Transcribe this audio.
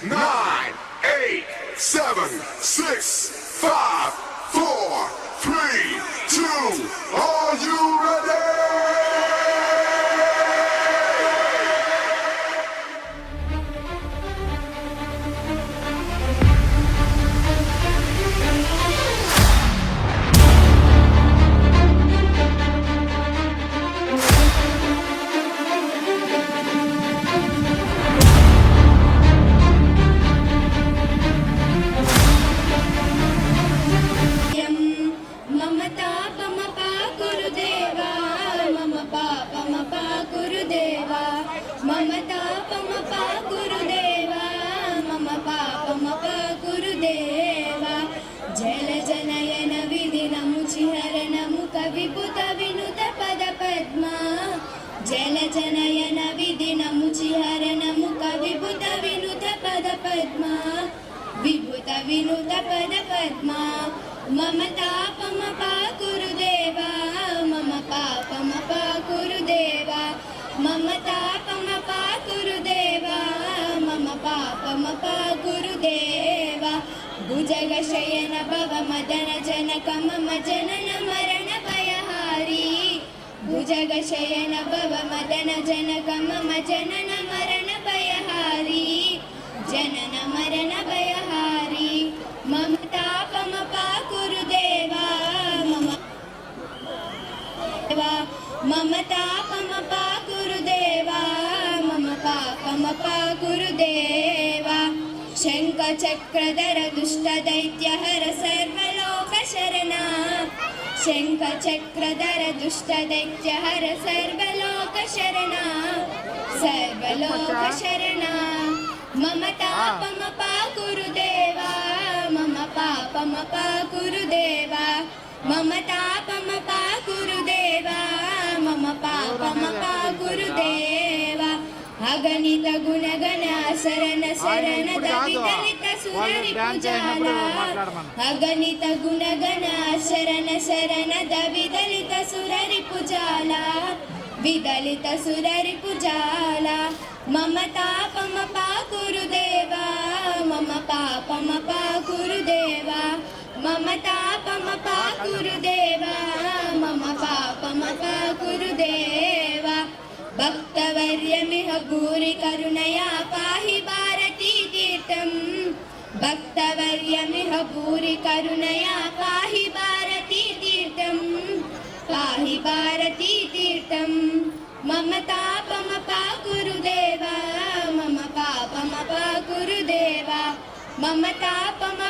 9, 8, 7, 6, 5, 4, 3, 2. Are you ready? జలజనయన విధినముచిహరణము కవిపుత వినుత పద పద్మ జలజనయన విధినముచిహరణము కవిపుత వినుత పద పద్మ విభుత వినుత పద పద్మ మమ తాపమ పాకురుదేవా మమ పాపమ పాకురుదేవా మమ తాపమ పాకురుదేవా మమ పాపమ పాకురుదేవా భుజగశయన భవ మదన జనక మమ జనన మరణ భయహారీ భుజగశయన భవ మదన జనక మమ జనన మరణ భయహారీ జనన మరణ భయహారీ మమ తాపమ పాకురుదేవా మమ తాపమ పాకురుదేవా మమ పాపమ పాకురుదేవా శంఖ చక్రధర దుష్ట దైత్యహర సర్వలోక శరణ శంఖ చక్రధర దుష్ట దైత్యహర సర్వలోక శరణ సర్వలోక శరణ మమ తాపమ పాకురుదేవా మమ పాపమ పాకురుదేవా మమ తాపమ పాకురుదేవా మమ పాపమ పాకురుదేవా అగణిత గుణగణ శరణ శరణ దవిదలిత సురరి పుజాల అగణిత గుణగణ శరణ శరణ దవిదలిత సురరి పుజాల విదలిత సురరి పుజాల మమ తాపమ పాకురుదేవా మమ పాపమ పాకురుదేవా మమ తాపమ పాకురుదేవా మమ పాపమ పాకురుదేవా భక్తవర్యమిహ భూరి కరుణయా పాహి భారతీ తీర్థం భక్తవర్యమిహ భూరి కరుణయా పాహి భారతీ తీర్థం పాహి భారతీ తీర్థం మమ తాపమ పాకురుదేవా మమ పాపమ పాకురుదేవా మమ తాపమ